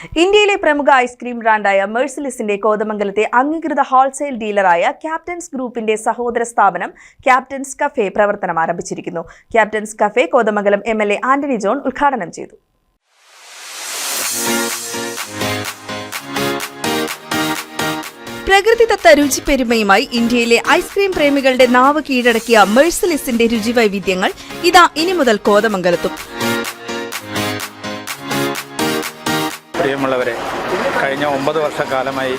ഇന്ത്യയിലെ പ്രമുഖ ഐസ്ക്രീം ബ്രാൻഡായ മെഴ്സിലിസിന്റെ കോതമംഗലത്തെ അംഗീകൃത ഹോൾസെയിൽ ഡീലറായ ക്യാപ്റ്റൻസ് ഗ്രൂപ്പിന്റെ സഹോദര സ്ഥാപനം ക്യാപ്റ്റൻസ് കഫേ പ്രവർത്തനം ആരംഭിച്ചിരിക്കുന്നു. Captains cafe Kothamangalam MLA Antony John ഉദ്ഘാടനം ചെയ്തു. പ്രകൃതിദത്ത രുചിപ്പെരുമയുമായി ഇന്ത്യയിലെ ഐസ്ക്രീം പ്രേമികളുടെ നാവ് കീഴടക്കിയ മെഴ്സിലിസിന്റെ രുചിവൈവിധ്യങ്ങൾ ഇതാ ഇനി മുതൽ കോതമംഗലത്തും. പ്രിയമുള്ളവരെ, കഴിഞ്ഞ 9 വർഷക്കാലമായി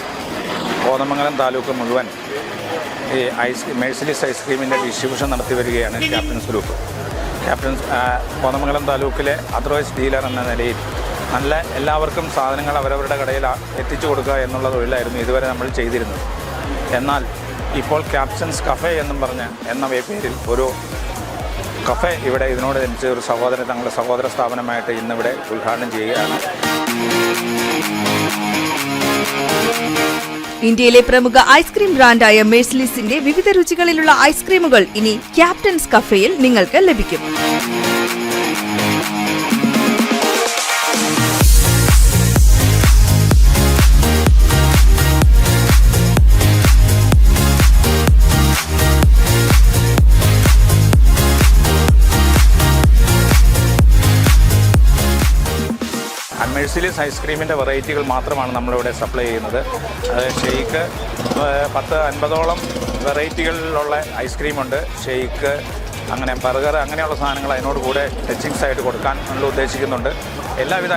കോതമംഗലം താലൂക്ക് മുഴുവൻ ഈ മെഴ്സിലിസ് ഐസ്ക്രീമിൻ്റെ ഡിസ്ട്രിബ്യൂഷൻ നടത്തി വരികയാണ് ക്യാപ്റ്റൻസ് ഗ്രൂപ്പ്. കോതമംഗലം താലൂക്കിലെ അതറൈസ്ഡ് ഡീലർ എന്ന നിലയിൽ എല്ലാവർക്കും സാധനങ്ങൾ അവരവരുടെ കടയിൽ എത്തിച്ചു കൊടുക്കുക എന്നുള്ള തൊഴിലായിരുന്നു ഇതുവരെ നമ്മൾ ചെയ്തിരുന്നത്. എന്നാൽ ഇപ്പോൾ ക്യാപ്റ്റൻസ് കഫേ എന്ന പേരിൽ ഒരു കഫേ ഇവിടെ ഇതിനോട് ജനിച്ച ഒരു തങ്ങളുടെ സഹോദര സ്ഥാപനമായിട്ട് ഇന്നിവിടെ ഉദ്ഘാടനം ചെയ്യുകയാണ്. ഇന്ത്യയിലെ പ്രമുഖ ഐസ്ക്രീം ബ്രാൻഡായ മെഴ്സിലിസിന്റെ വിവിധ രുചികളിലുള്ള ഐസ്ക്രീമുകൾ ഇനി ക്യാപ്റ്റൻസ് കഫേയിൽ നിങ്ങൾക്ക് ലഭിക്കും. മെഴ്സിലിസ് ഐസ്ക്രീമിൻ്റെ വെറൈറ്റികൾ മാത്രമാണ് നമ്മളിവിടെ സപ്ലൈ ചെയ്യുന്നത്. അത് ഷെയ്ക്ക് 10-50ഓളം വെറൈറ്റികളിലുള്ള ഐസ്ക്രീമുണ്ട്. ഷെയ്ക്ക്, അങ്ങനെ ബർഗർ, അങ്ങനെയുള്ള സാധനങ്ങൾ അതിനോട് കൂടെ ടച്ചിങ്സ് ആയിട്ട് കൊടുക്കാൻ നമ്മൾ ഉദ്ദേശിക്കുന്നുണ്ട്. എല്ലാവിധ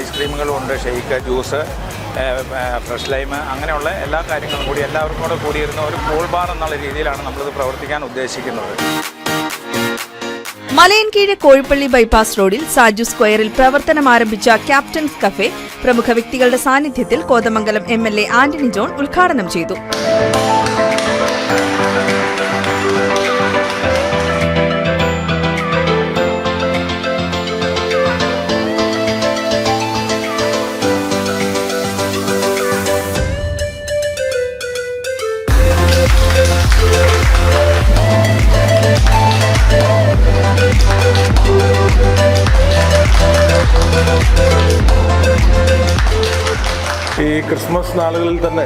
ഐസ്ക്രീമുകളും ഉണ്ട്. ഷെയ്ക്ക്, ജ്യൂസ്, ഫ്രഷ് ലൈം, അങ്ങനെയുള്ള എല്ലാ കാര്യങ്ങളും കൂടി എല്ലാവർക്കും കൂടെ കൂടിയിരുന്ന ഒരു കൂൾ ബാർ എന്നുള്ള രീതിയിലാണ് നമ്മളിത് പ്രവർത്തിക്കാൻ ഉദ്ദേശിക്കുന്നത്. മലയൻകീഴ് കോഴിപ്പള്ളി ബൈപ്പാസ് റോഡിൽ സാജു സ്ക്വയറിൽ പ്രവർത്തനം ആരംഭിച്ച ക്യാപ്റ്റൻസ് കഫേ പ്രമുഖ വ്യക്തികളുടെ സാന്നിധ്യത്തിൽ കോതമംഗലം MLA ആന്റണി ജോൺ ഉദ്ഘാടനം ചെയ്തു. ഈ ക്രിസ്മസ് നാളുകളിൽ തന്നെ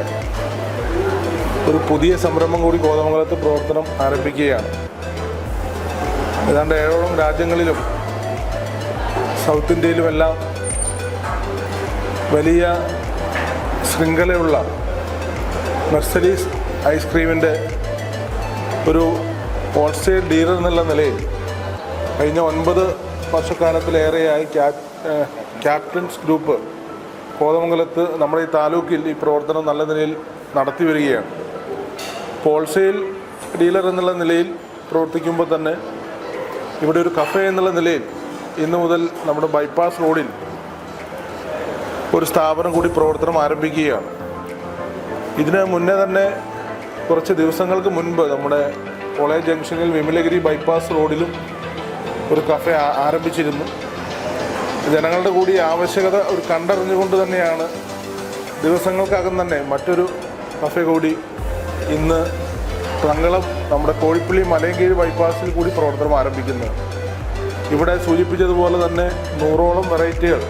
ഒരു പുതിയ സംരംഭം കൂടി കോതമംഗലത്ത് പ്രവർത്തനം ആരംഭിക്കുകയാണ്. ഏതാണ്ട് 7ഓളം രാജ്യങ്ങളിലും സൗത്ത് ഇന്ത്യയിലുമെല്ലാം വലിയ ശൃംഖലയുള്ള മെഴ്സിലിസ് ഐസ്ക്രീമിൻ്റെ ഒരു ഹോൾസെയിൽ ഡീലർ എന്നുള്ള നിലയിൽ കഴിഞ്ഞ 9 വർഷക്കാലത്തിലേറെയായി ക്യാപ്റ്റൻസ് ഗ്രൂപ്പ് കോതമംഗലത്ത് നമ്മുടെ ഈ താലൂക്കിൽ ഈ പ്രവർത്തനം നല്ല നിലയിൽ നടത്തി വരികയാണ്. ഹോൾസെയിൽ ഡീലർ എന്നുള്ള നിലയിൽ പ്രവർത്തിക്കുമ്പോൾ തന്നെ ഇവിടെ ഒരു കഫേ എന്നുള്ള നിലയിൽ ഇന്നു മുതൽ നമ്മുടെ ബൈപ്പാസ് റോഡിൽ ഒരു സ്ഥാപനം കൂടി പ്രവർത്തനം ആരംഭിക്കുകയാണ്. ഇതിന് മുന്നേ തന്നെ കുറച്ച് ദിവസങ്ങൾക്ക് മുൻപ് നമ്മുടെ കോളേജ് ജംഗ്ഷനിൽ വിമലഗിരി ബൈപ്പാസ് റോഡിലും ഒരു കഫേ ആരംഭിച്ചിരുന്നു. ജനങ്ങളുടെ കൂടി ആവശ്യകത ഒരു കണ്ടറിഞ്ഞുകൊണ്ട് തന്നെയാണ് ദിവസങ്ങൾക്കകം തന്നെ മറ്റൊരു കഫേ കൂടി ഇന്ന് തങ്കളം നമ്മുടെ കോഴിപ്പള്ളി മലയൻകീഴ് ബൈപ്പാസിൽ കൂടി പ്രവർത്തനം ആരംഭിക്കുന്നത്. ഇവിടെ സൂചിപ്പിച്ചതുപോലെ തന്നെ 100ഓളം വെറൈറ്റികൾ,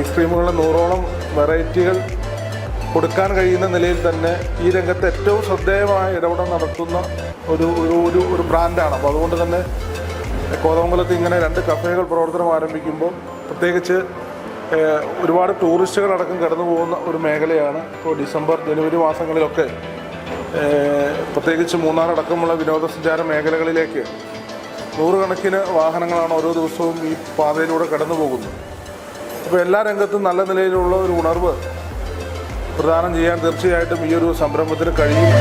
ഐസ്ക്രീമുകളുടെ 100ഓളം വെറൈറ്റികൾ കൊടുക്കാൻ കഴിയുന്ന നിലയിൽ തന്നെ ഈ രംഗത്ത് ഏറ്റവും ശ്രദ്ധേയമായ ഇടപെടൽ നടത്തുന്ന ഒരു ബ്രാൻഡാണ്. അപ്പോൾ അതുകൊണ്ട് തന്നെ കോതമംഗലത്ത് ഇങ്ങനെ 2 കഫേകൾ പ്രവർത്തനം ആരംഭിക്കുമ്പോൾ പ്രത്യേകിച്ച് ഒരുപാട് ടൂറിസ്റ്റുകളടക്കം കടന്നു പോകുന്ന ഒരു മേഖലയാണ്. ഇപ്പോൾ ഡിസംബർ, ജനുവരി മാസങ്ങളിലൊക്കെ പ്രത്യേകിച്ച് മൂന്നാറടക്കമുള്ള വിനോദസഞ്ചാര മേഖലകളിലേക്ക് 100 കണക്കിന് വാഹനങ്ങളാണ് ഓരോ ദിവസവും ഈ പാതയിലൂടെ കടന്നു പോകുന്നത്. അപ്പോൾ എല്ലാ രംഗത്തും നല്ല നിലയിലുള്ള ഒരു ഉണർവ് പ്രദാനം ചെയ്യാൻ തീർച്ചയായിട്ടും ഈ ഒരു സംരംഭത്തിന് കഴിയും.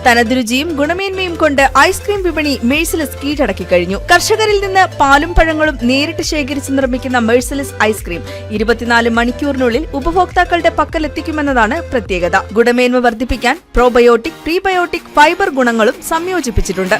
തനത് രുചിയും ഗുണമേന്മയും കൊണ്ട് ഐസ്ക്രീം വിപണി മെഴ്സിലിസ് കീഴടക്കി കഴിഞ്ഞു. കർഷകരിൽ നിന്ന് പാലും പഴങ്ങളും നേരിട്ട് ശേഖരിച്ച് നിർമ്മിക്കുന്ന മെഴ്സിലിസ് ഐസ്ക്രീം 24 മണിക്കൂറിനുള്ളിൽ ഉപഭോക്താക്കളുടെ പക്കലെത്തിക്കുമെന്നതാണ് പ്രത്യേകത. ഗുണമേന്മ വർദ്ധിപ്പിക്കാൻ പ്രോബയോട്ടിക്, പ്രീബയോട്ടിക്, ഫൈബർ ഗുണങ്ങളും സംയോജിപ്പിച്ചിട്ടുണ്ട്.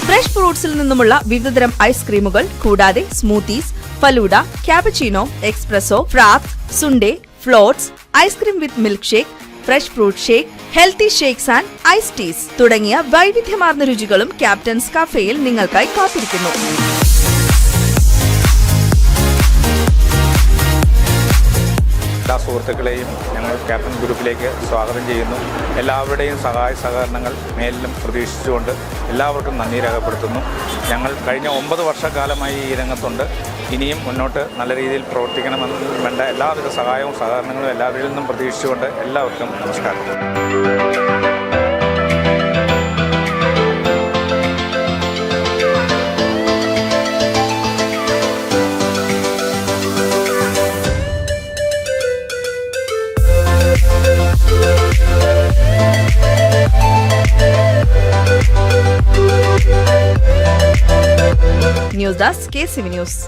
ഫ്രഷ് ഫ്രൂട്ട്സിൽ നിന്നുമുള്ള വിവിധതരം ഐസ്ക്രീമുകൾ കൂടാതെ സ്മൂത്തീസ്, ഫലൂഡ, ക്യാപച്ചീനോ, എക്സ്പ്രസോ, ഫ്രാത്ത്, sundae, floats, ice cream with milkshake, fresh fruit shake, healthy shakes and ice teas തുടങ്ങിയ വൈവിധ്യമാർന്ന രുചികളും ക്യാപ്റ്റൻസ് കഫേയിൽ നിങ്ങൾക്കായി കാത്തിരിക്കുന്നു. എല്ലാ സുഹൃത്തുക്കളെയും ഞങ്ങൾ ക്യാപ്റ്റൻ ഗ്രൂപ്പിലേക്ക് സ്വാഗതം ചെയ്യുന്നു. എല്ലാവരുടെയും സഹായ സഹകരണങ്ങൾ മേലിലും പ്രതീക്ഷിച്ചുകൊണ്ട് എല്ലാവർക്കും നന്ദി രേഖപ്പെടുത്തുന്നു. ഞങ്ങൾ കഴിഞ്ഞ 9 വർഷക്കാലമായി ഈ രംഗത്തുണ്ട്. ഇനിയും മുന്നോട്ട് നല്ല രീതിയിൽ പ്രവർത്തിക്കണമെന്ന് വേണ്ട എല്ലാവിധ സഹായവും സഹകരണങ്ങളും എല്ലാവരിൽ നിന്നും പ്രതീക്ഷിച്ചുകൊണ്ട് എല്ലാവർക്കും നമസ്കാരം. News desk KCV news.